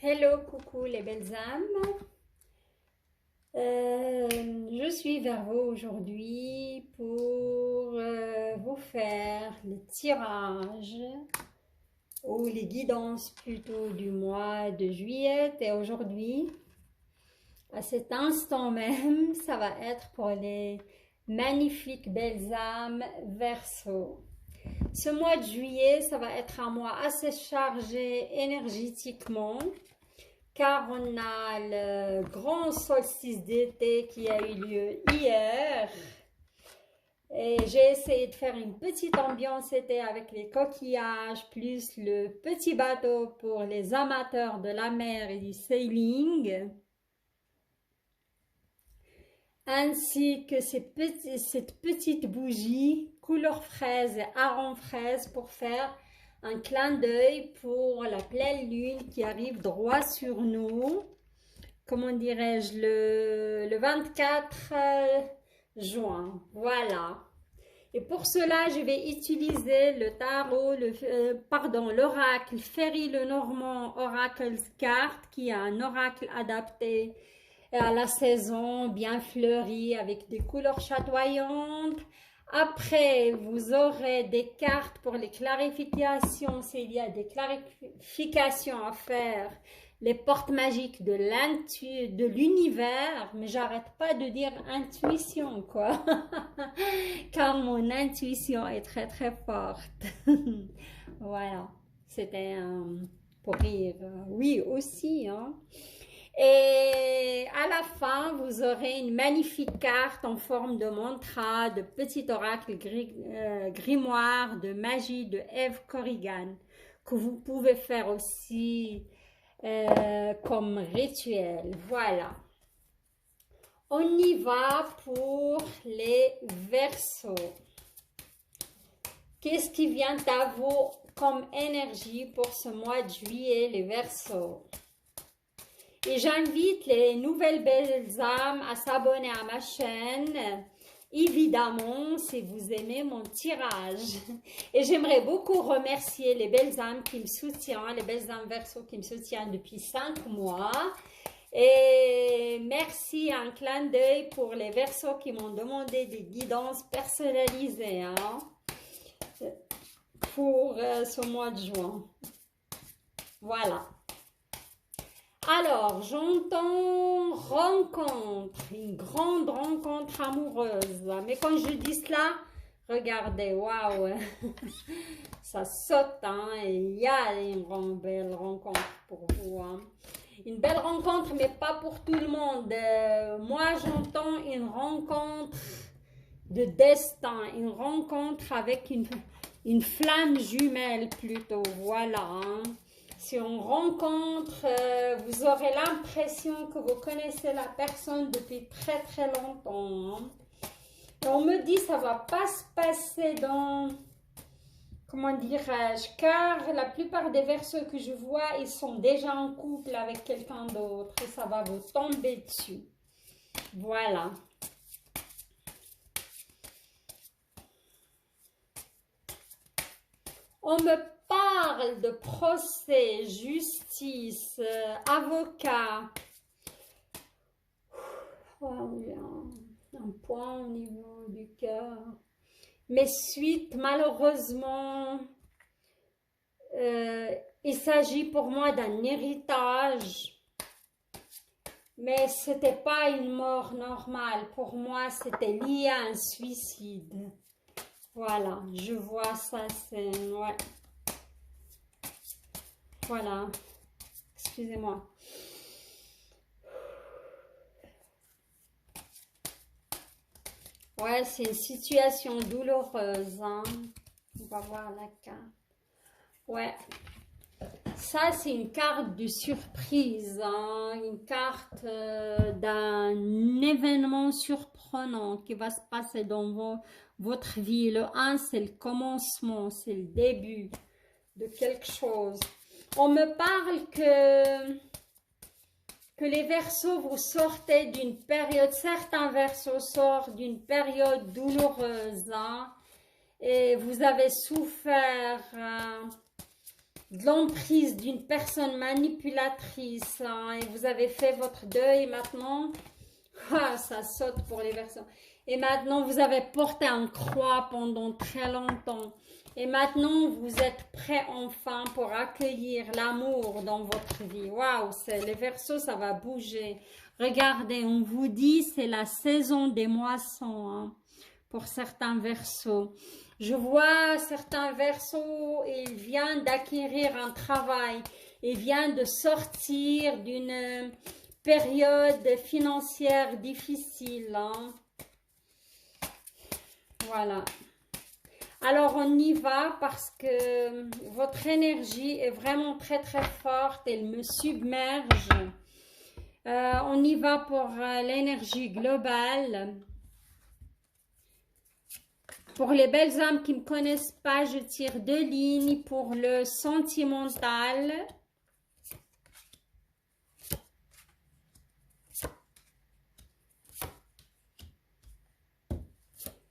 Hello, coucou les belles âmes. Je suis vers vous aujourd'hui pour vous faire le tirage ou les guidances plutôt du mois de juillet. Et aujourd'hui, à cet instant même, ça va être pour les magnifiques belles âmes Verseau. Ce mois de juillet, ça va être un mois assez chargé énergétiquement, car on a le grand solstice d'été qui a eu lieu hier. Et j'ai essayé de faire une petite ambiance été avec les coquillages, plus le petit bateau pour les amateurs de la mer et du sailing, ainsi que cette petite bougie couleur fraise et arôme fraise pour faire un clin d'œil pour la pleine lune qui arrive droit sur nous, comment dirais-je, le 24 juin, voilà. Et pour cela, je vais utiliser le tarot, l'oracle Ferry Lenormand Oracle Card, qui est un oracle adapté à la saison, bien fleuri, avec des couleurs chatoyantes. Après, vous aurez des cartes pour les clarifications, s'il y a des clarifications à faire, les portes magiques de l'univers, mais j'arrête pas de dire intuition, quoi, car mon intuition est très très forte. Voilà, c'était pour rire, oui aussi, hein. Et à la fin, vous aurez une magnifique carte en forme de mantra, de petit oracle grimoire, de magie de Eve Corrigan, que vous pouvez faire aussi comme rituel. Voilà. On y va pour les Verseaux. Qu'est-ce qui vient à vous comme énergie pour ce mois de juillet, les Verseaux? Et j'invite les nouvelles belles âmes à s'abonner à ma chaîne, évidemment, si vous aimez mon tirage. Et j'aimerais beaucoup remercier les belles âmes qui me soutiennent, les belles âmes Verseau qui me soutiennent depuis 5 mois. Et merci, un clin d'œil pour les Verseaux qui m'ont demandé des guidances personnalisées pour ce mois de juin. Voilà. Alors, j'entends rencontre, une grande rencontre amoureuse. Mais quand je dis cela, regardez, waouh, ça saute, hein, et il y a une belle rencontre pour vous. Hein. Une belle rencontre, mais pas pour tout le monde. Moi, j'entends une rencontre de destin, une rencontre avec une flamme jumelle plutôt, voilà, hein. Si on rencontre, vous aurez l'impression que vous connaissez la personne depuis très très longtemps. Hein. Et on me dit ça va pas se passer dans, comment dirais-je, car la plupart des Verseaux que je vois, ils sont déjà en couple avec quelqu'un d'autre et ça va vous tomber dessus. Voilà. On me parle de procès, justice, avocat. Oh, il y a un point au niveau du cœur. Mais suite, malheureusement, il s'agit pour moi d'un héritage. Mais ce n'était pas une mort normale. Pour moi, c'était lié à un suicide. Voilà, je vois ça, c'est... Ouais. Voilà, excusez-moi. Ouais, c'est une situation douloureuse, hein. On va voir la carte. Ouais, ça c'est une carte de surprise, hein. Une carte d'un événement surprenant qui va se passer dans votre vie. Le 1, c'est le commencement, c'est le début de quelque chose. On me parle que les Verseaux, vous sortez d'une période, certains Verseaux sortent d'une période douloureuse, hein, et vous avez souffert de l'emprise d'une personne manipulatrice, hein, et vous avez fait votre deuil maintenant. Ah, ça saute pour les Verseaux. Et maintenant, vous avez porté en croix pendant très longtemps. Et maintenant, vous êtes prêts enfin pour accueillir l'amour dans votre vie. Waouh, les Verseaux, ça va bouger. Regardez, on vous dit, c'est la saison des moissons, hein, pour certains Verseaux. Je vois certains Verseaux, ils viennent d'acquérir un travail. Ils viennent de sortir d'une période financière difficile, hein. Voilà. Alors, on y va parce que votre énergie est vraiment très, très forte. Elle me submerge. On y va pour l'énergie globale. Pour les belles âmes qui ne me connaissent pas, je tire 2 lignes pour le sentimental.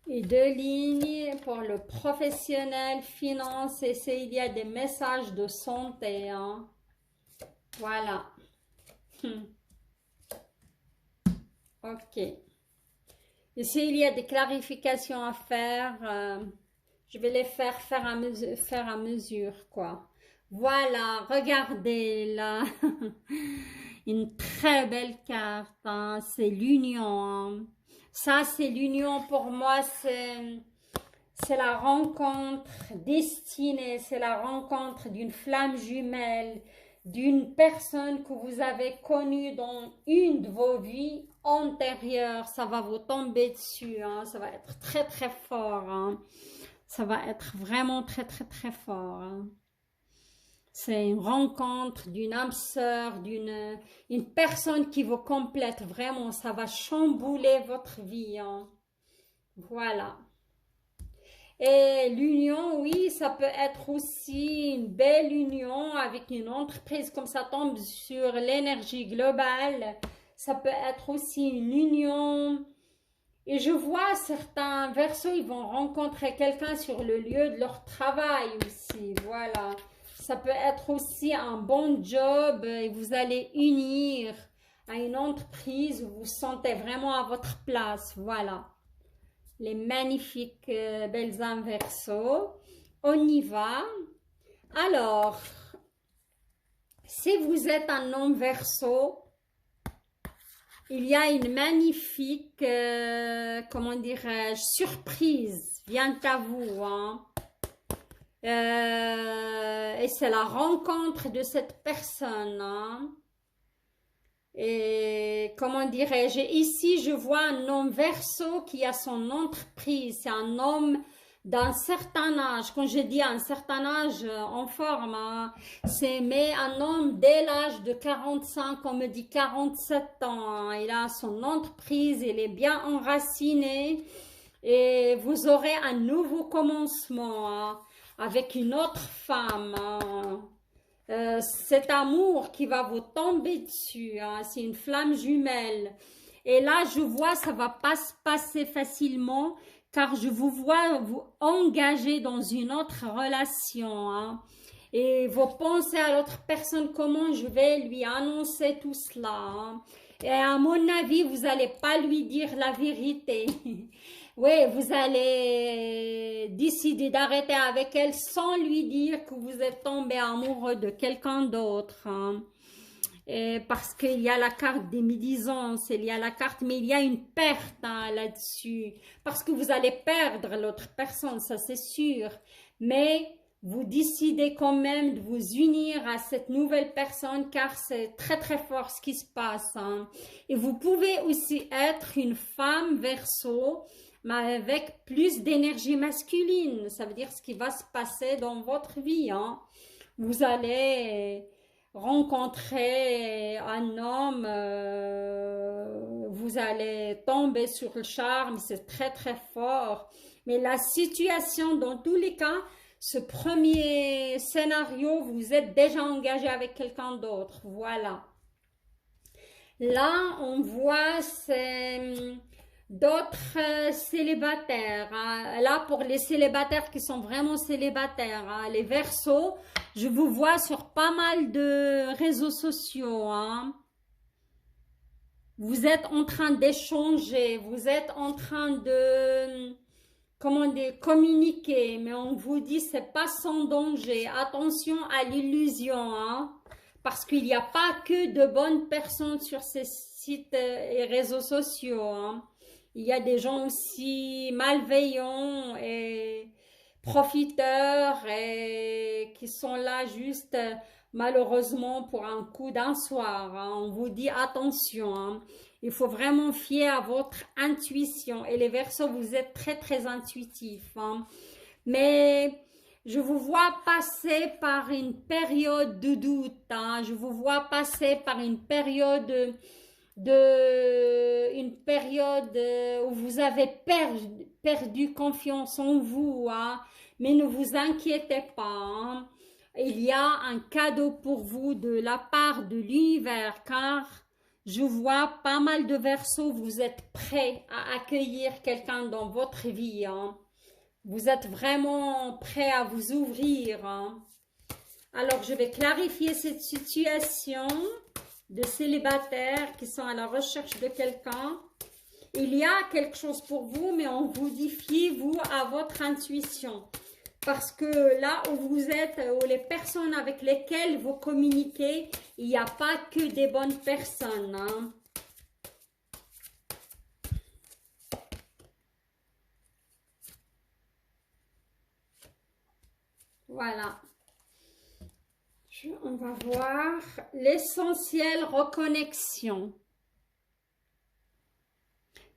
Et 2 lignes pour le professionnel, finance, et il y a des messages de santé, hein. Voilà. Ok. Et s'il y a des clarifications à faire, je vais les faire à mesure, quoi. Voilà, regardez là. Une très belle carte, hein. C'est l'union, hein. Ça, c'est l'union pour moi, c'est la rencontre destinée, c'est la rencontre d'une flamme jumelle, d'une personne que vous avez connue dans une de vos vies antérieures. Ça va vous tomber dessus, hein. Ça va être très très fort, hein. Ça va être vraiment très très très fort, hein. C'est une rencontre d'une âme sœur, une personne qui vous complète vraiment. Ça va chambouler votre vie, hein. Voilà. Et l'union, oui, ça peut être aussi une belle union avec une entreprise, comme ça tombe sur l'énergie globale. Ça peut être aussi une union. Et je vois certains Verseaux, ils vont rencontrer quelqu'un sur le lieu de leur travail aussi. Voilà. Ça peut être aussi un bon job et vous allez unir à une entreprise où vous vous sentez vraiment à votre place. Voilà. Les magnifiques belles âmes Verseaux. On y va. Alors, si vous êtes un homme Verseau, il y a une magnifique, comment dirais-je, surprise vient à vous, hein. Et c'est la rencontre de cette personne, hein. Et comment dirais-je, ici je vois un homme Verseau qui a son entreprise. C'est un homme d'un certain âge. Quand je dis un certain âge en forme, hein, c'est mais un homme dès l'âge de 45, on me dit 47 ans, hein. Il a son entreprise, il est bien enraciné et vous aurez un nouveau commencement, hein, avec une autre femme, hein. Cet amour qui va vous tomber dessus, hein, c'est une flamme jumelle. Et là, je vois, ça va pas se passer facilement, car je vous vois vous engager dans une autre relation, hein. Et vous pensez à l'autre personne, comment je vais lui annoncer tout cela, hein. Et à mon avis, vous n'allez pas lui dire la vérité. Oui, vous allez décider d'arrêter avec elle sans lui dire que vous êtes tombé amoureux de quelqu'un d'autre, hein. Et parce qu'il y a la carte des médisances, il y a la carte, mais il y a une perte, hein, là-dessus. Parce que vous allez perdre l'autre personne, ça c'est sûr. Mais vous décidez quand même de vous unir à cette nouvelle personne car c'est très très fort ce qui se passe, hein. Et vous pouvez aussi être une femme Verseau, mais avec plus d'énergie masculine. Ça veut dire ce qui va se passer dans votre vie, hein. Vous allez rencontrer un homme, vous allez tomber sur le charme, c'est très très fort. Mais la situation, dans tous les cas, ce premier scénario, vous êtes déjà engagé avec quelqu'un d'autre. Voilà. Là, on voit d'autres célibataires, hein. Là, pour les célibataires qui sont vraiment célibataires, hein, les Verseaux, Je vous vois sur pas mal de réseaux sociaux, hein. Vous êtes en train d'échanger, vous êtes en train de, comment dire, communiquer, mais on vous dit c'est pas sans danger. Attention à l'illusion, hein, parce qu'il n'y a pas que de bonnes personnes sur ces sites et réseaux sociaux, hein. Il y a des gens aussi malveillants et profiteurs et qui sont là juste malheureusement pour un coup d'un soir, hein. On vous dit attention, hein. Il faut vraiment fier à votre intuition. Et les Verseaux, vous êtes très très intuitifs, hein. Mais je vous vois passer par une période de doute, hein. Je vous vois passer par une période où vous avez perdu confiance en vous, hein. Mais ne vous inquiétez pas, hein. Il y a un cadeau pour vous de la part de l'univers, car je vois pas mal de Verseaux, vous êtes prêts à accueillir quelqu'un dans votre vie, hein. Vous êtes vraiment prêts à vous ouvrir, hein. Alors, je vais clarifier cette situation de célibataires qui sont à la recherche de quelqu'un. Il y a quelque chose pour vous, mais on vous dit fiez-vous à votre intuition. Parce que là où vous êtes, ou les personnes avec lesquelles vous communiquez, il n'y a pas que des bonnes personnes, hein. Voilà. On va voir l'essentiel reconnexion.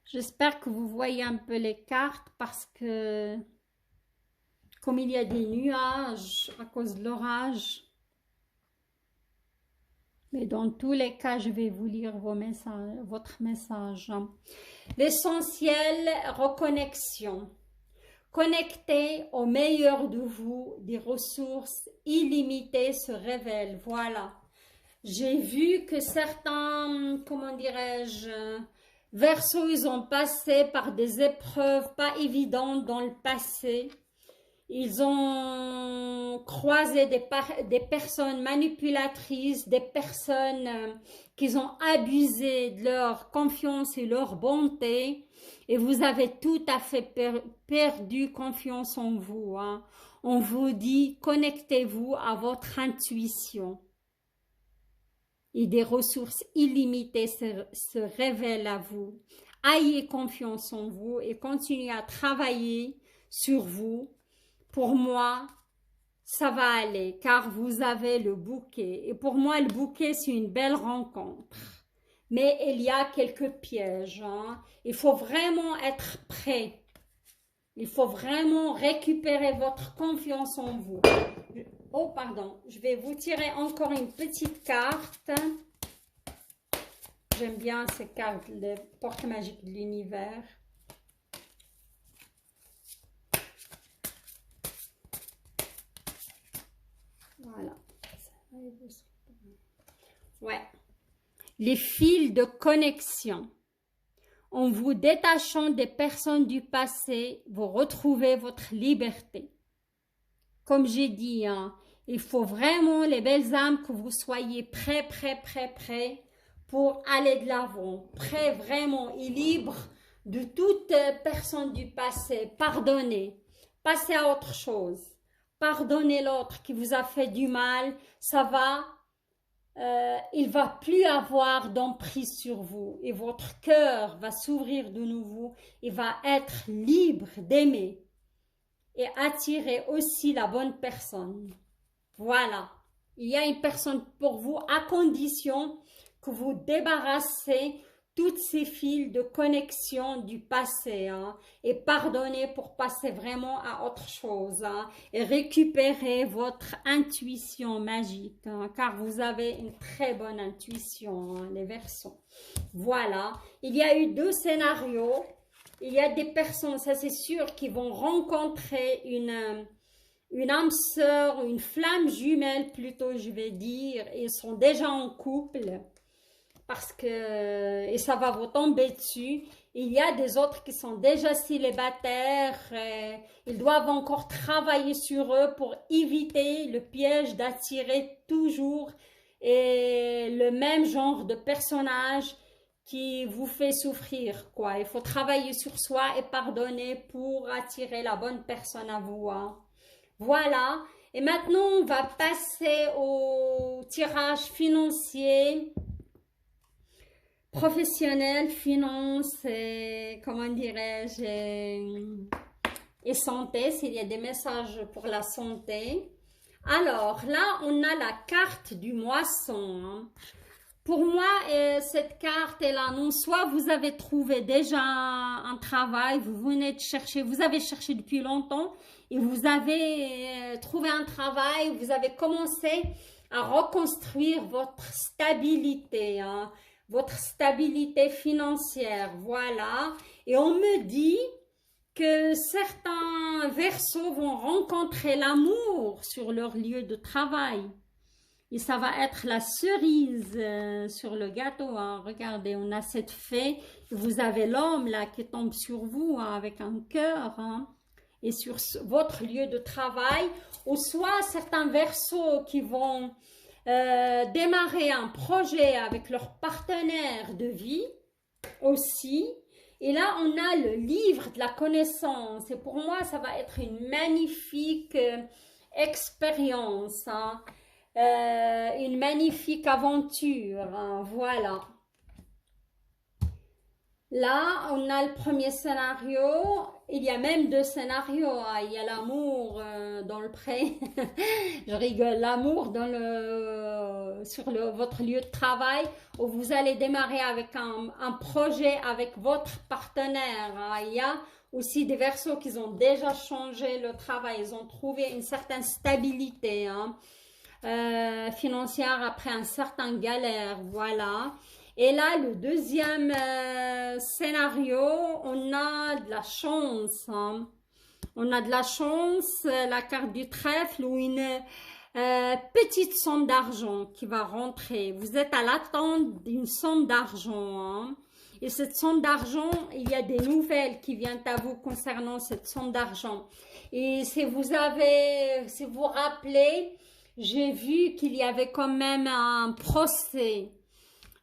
J'espère que vous voyez un peu les cartes parce que comme il y a des nuages à cause de l'orage, mais dans tous les cas, je vais vous lire vos messages, votre message. L'essentiel reconnexion. Connecté au meilleur de vous, des ressources illimitées se révèlent. Voilà. J'ai vu que certains, comment dirais-je, Verseaux, ils ont passé par des épreuves pas évidentes dans le passé. Ils ont croisé des personnes manipulatrices, des personnes qui ont abusé de leur confiance et leur bonté. Et vous avez tout à fait perdu confiance en vous, hein. On vous dit, connectez-vous à votre intuition. Et des ressources illimitées se révèlent à vous. Ayez confiance en vous et continuez à travailler sur vous. Pour moi, ça va aller car vous avez le bouquet. Et pour moi, le bouquet, c'est une belle rencontre. Mais il y a quelques pièges, hein. Il faut vraiment être prêt. Il faut vraiment récupérer votre confiance en vous. Oh, pardon. Je vais vous tirer encore une petite carte. J'aime bien ces cartes, les portes magiques de l'univers. Voilà. Ouais. Les fils de connexion. En vous détachant des personnes du passé, vous retrouvez votre liberté. Comme j'ai dit, hein, il faut vraiment, les belles âmes, que vous soyez prêts pour aller de l'avant. Prêts vraiment et libres de toute personne du passé. Pardonnez. Passez à autre chose. Pardonnez l'autre qui vous a fait du mal. Ça va. Il va plus avoir d'emprise sur vous et votre cœur va s'ouvrir de nouveau et va être libre d'aimer et attirer aussi la bonne personne. Voilà, il y a une personne pour vous à condition que vous débarrassez toutes ces fils de connexion du passé, hein, et pardonnez pour passer vraiment à autre chose, hein, et récupérer votre intuition magique, hein, car vous avez une très bonne intuition, hein, les Verseaux. Voilà, il y a eu deux scénarios. Il y a des personnes, ça c'est sûr, qui vont rencontrer une âme sœur, une flamme jumelle plutôt, je vais dire. Ils sont déjà en couple. parce que, et ça va vous tomber dessus. Il y a des autres qui sont déjà célibataires, ils doivent encore travailler sur eux pour éviter le piège d'attirer toujours le même genre de personnage qui vous fait souffrir, quoi. Il faut travailler sur soi et pardonner pour attirer la bonne personne à vous, hein. Voilà. Et maintenant, on va passer au tirage financier, professionnel, finance, et, comment dirais-je, et santé, s'il y a des messages pour la santé. Alors, là, on a la carte du moisson, hein. Pour moi, cette carte, elle annonce soit vous avez trouvé déjà un travail, vous venez de chercher, vous avez cherché depuis longtemps et vous avez trouvé un travail, vous avez commencé à reconstruire votre stabilité, hein, votre stabilité financière, voilà. Et on me dit que certains Verseaux vont rencontrer l'amour sur leur lieu de travail. Et ça va être la cerise sur le gâteau, hein. Regardez, on a cette fée. Vous avez l'homme là qui tombe sur vous, hein, avec un cœur, hein, et sur votre lieu de travail. Ou soit certains Verseaux qui vont démarrer un projet avec leur partenaire de vie aussi. Et là, on a le livre de la connaissance. Et pour moi, ça va être une magnifique expérience, hein. Une magnifique aventure, hein, voilà. Là, on a le premier scénario. Il y a même deux scénarios, hein. Il y a l'amour dans le pré. Je rigole, l'amour sur votre lieu de travail où vous allez démarrer avec un projet avec votre partenaire, hein. Il y a aussi des Verseaux qui ont déjà changé le travail. Ils ont trouvé une certaine stabilité, hein, financière après un certain galère, voilà. Et là, le deuxième scénario, on a de la chance, hein. On a de la chance, la carte du trèfle ou une petite somme d'argent qui va rentrer. Vous êtes à l'attente d'une somme d'argent, hein. Et cette somme d'argent, il y a des nouvelles qui viennent à vous concernant cette somme d'argent. Et si vous vous rappelez, j'ai vu qu'il y avait quand même un procès,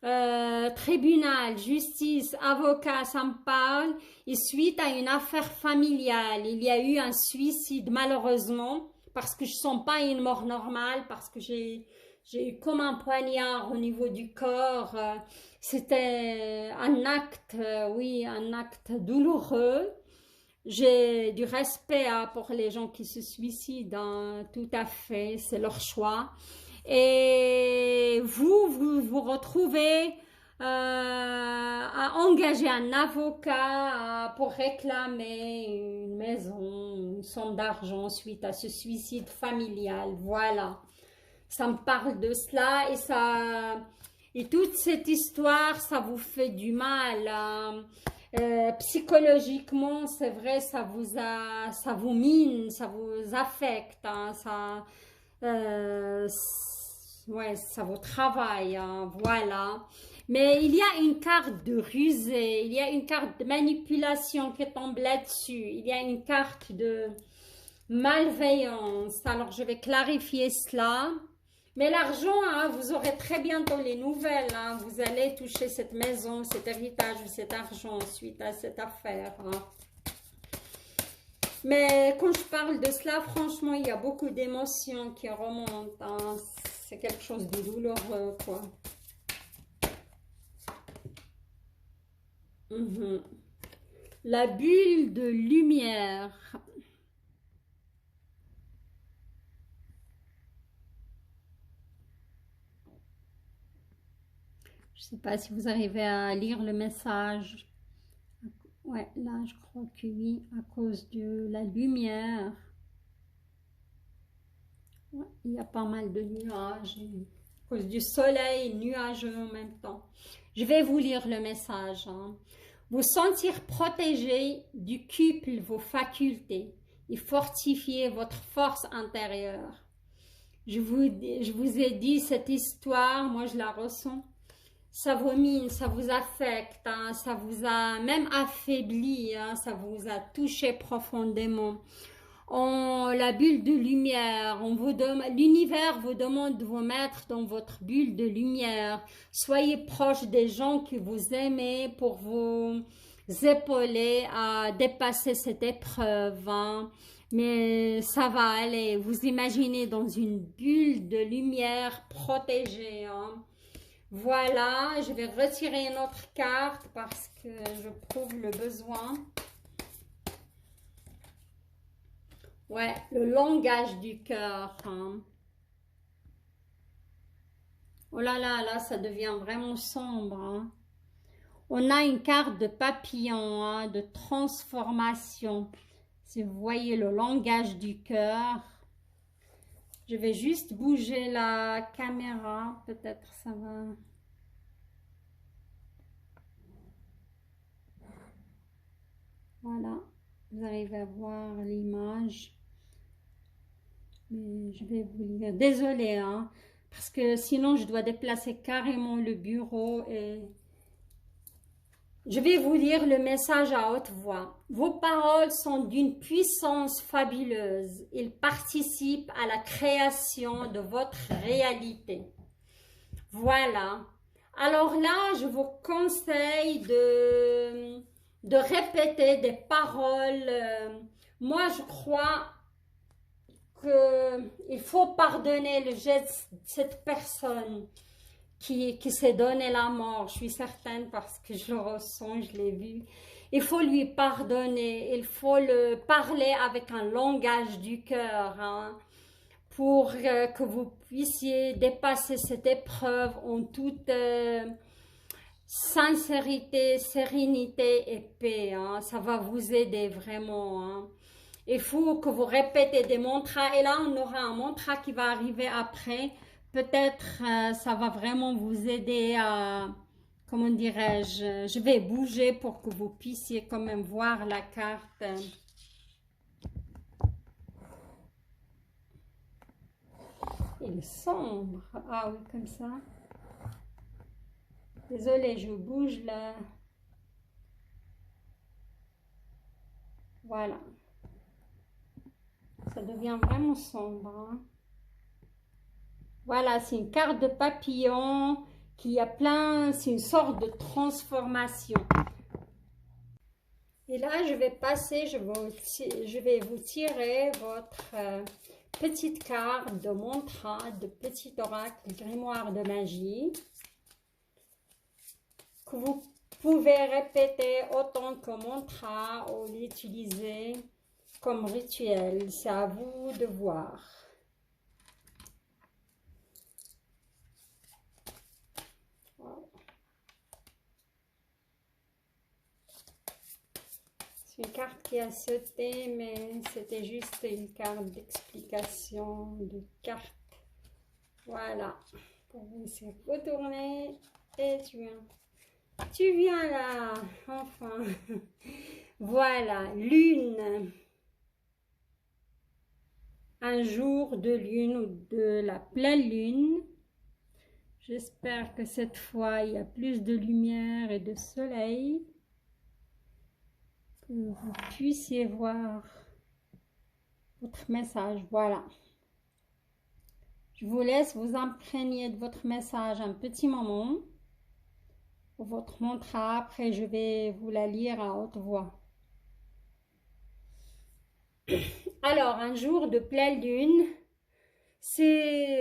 tribunal, justice, avocat, ça me parle. Et suite à une affaire familiale, il y a eu un suicide malheureusement, parce que je ne sens pas une mort normale, parce que j'ai eu comme un poignard au niveau du corps. C'était un acte, oui, un acte douloureux. J'ai du respect, hein, pour les gens qui se suicident, hein, tout à fait, c'est leur choix. Et vous retrouvez à engager un avocat pour réclamer une maison, une somme d'argent suite à ce suicide familial. Voilà, ça me parle de cela et toute cette histoire, ça vous fait du mal, hein. Psychologiquement, c'est vrai, ça vous mine, ça vous affecte, hein, ouais, ça vous travaille, hein, voilà. Mais il y a une carte de rusée, il y a une carte de manipulation qui tombe là-dessus, il y a une carte de malveillance. Alors, je vais clarifier cela. Mais l'argent, hein, vous aurez très bientôt les nouvelles, hein. Vous allez toucher cette maison, cet héritage, cet argent suite à cette affaire, hein. Mais quand je parle de cela, franchement, il y a beaucoup d'émotions qui remontent, hein. C'est quelque chose de douloureux, quoi. La bulle de lumière. Je ne sais pas si vous arrivez à lire le message. Ouais, là, je crois que oui, à cause de la lumière. Ouais, il y a pas mal de nuages. À cause du soleil, nuageux en même temps. Je vais vous lire le message, hein. Vous sentir protégé du couple vos facultés et fortifier votre force intérieure. Je vous ai dit cette histoire, moi je la ressens. ça vous mine, ça vous affecte, hein, ça vous a même affaibli, hein, ça vous a touché profondément. La bulle de lumière, l'univers vous demande de vous mettre dans votre bulle de lumière. Soyez proche des gens que vous aimez pour vous épauler à dépasser cette épreuve, hein. Mais ça va aller. Vous imaginez dans une bulle de lumière protégée, hein. Voilà, je vais retirer une autre carte parce que je prouve le besoin. Ouais, le langage du cœur, hein. Oh là là, là, ça devient vraiment sombre, hein. On a une carte de papillon, hein, de transformation. Si vous voyez le langage du cœur, je vais juste bouger la caméra, peut-être ça va. Voilà, vous arrivez à voir l'image. Mais je vais vous lire. Désolée, hein, parce que sinon je dois déplacer carrément le bureau et je vais vous lire le message à haute voix. Vos paroles sont d'une puissance fabuleuse. Ils participent à la création de votre réalité. Voilà. Alors là, je vous conseille de répéter des paroles. Moi, je crois qu'il faut pardonner le geste de cette personne qui s'est donné la mort. Je suis certaine parce que je le ressens, je l'ai vu. Il faut lui pardonner, il faut le parler avec un langage du cœur, hein, pour que vous puissiez dépasser cette épreuve en toute sincérité, sérénité et paix, hein. Ça va vous aider vraiment, hein. Il faut que vous répétez des mantras et là on aura un mantra qui va arriver après. Peut-être ça va vraiment vous aider à, comment dirais-je, je vais bouger pour que vous puissiez quand même voir la carte. Il est sombre. Ah oui, comme ça. Désolée, je bouge là. Voilà. Ça devient vraiment sombre, hein. Voilà, c'est une carte de papillon qui a plein, c'est une sorte de transformation. Et là, je vais passer, je vais vous tirer votre petite carte de mantra, de petit oracle, grimoire de magie, que vous pouvez répéter autant que mantra ou l'utiliser comme rituel. C'est à vous de voir. C'est une carte qui a sauté, mais c'était juste une carte d'explication de carte. Voilà. Pour vous, c'est retourné et tu viens là, enfin. Voilà, lune. Un jour de lune ou de la pleine lune. J'espère que cette fois, il y a plus de lumière et de soleil. Que vous puissiez voir votre message. Voilà. Je vous laisse vous imprégner de votre message un petit moment. Votre mantra, après je vais vous la lire à haute voix. Alors, un jour de pleine lune,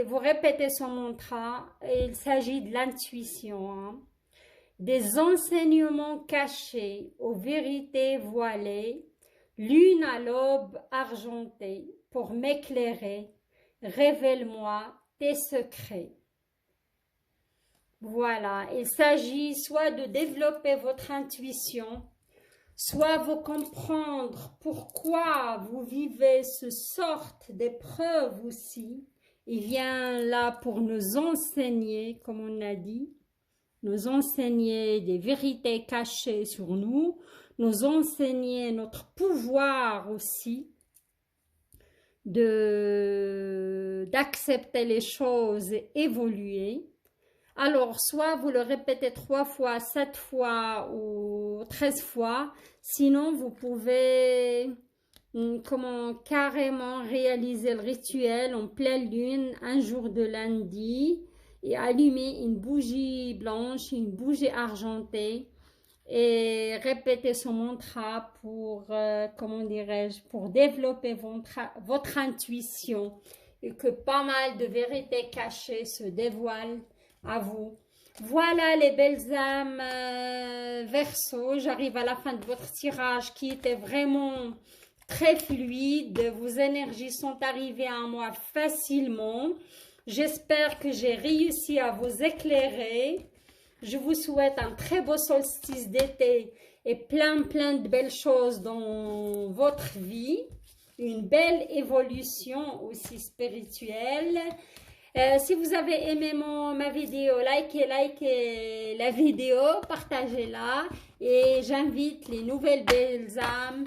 vous répétez son mantra et il s'agit de l'intuition, hein. Des enseignements cachés aux vérités voilées, lune à l'aube argentée, pour m'éclairer, révèle-moi tes secrets. Voilà, il s'agit soit de développer votre intuition, soit vous comprendre pourquoi vous vivez ce sorte d'épreuve aussi. Il vient là pour nous enseigner, comme on a dit, nous enseigner des vérités cachées sur nous, nous enseigner notre pouvoir aussi d'accepter les choses et évoluer. Alors, soit vous le répétez 3 fois, 7 fois ou 13 fois. Sinon, vous pouvez comment carrément réaliser le rituel en pleine lune, un jour de lundi, et allumer une bougie blanche, une bougie argentée, et répéter ce mantra pour, comment dirais-je, pour développer votre intuition et que pas mal de vérités cachées se dévoilent à vous. Voilà les belles âmes Verseau, j'arrive à la fin de votre tirage qui était vraiment très fluide. Vos énergies sont arrivées à moi facilement. J'espère que j'ai réussi à vous éclairer. Je vous souhaite un très beau solstice d'été et plein de belles choses dans votre vie. Une belle évolution aussi spirituelle. Si vous avez aimé ma vidéo, likez la vidéo, partagez-la et j'invite les nouvelles belles âmes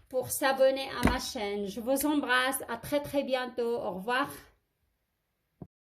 pour s'abonner à ma chaîne. Je vous embrasse, à très bientôt, au revoir.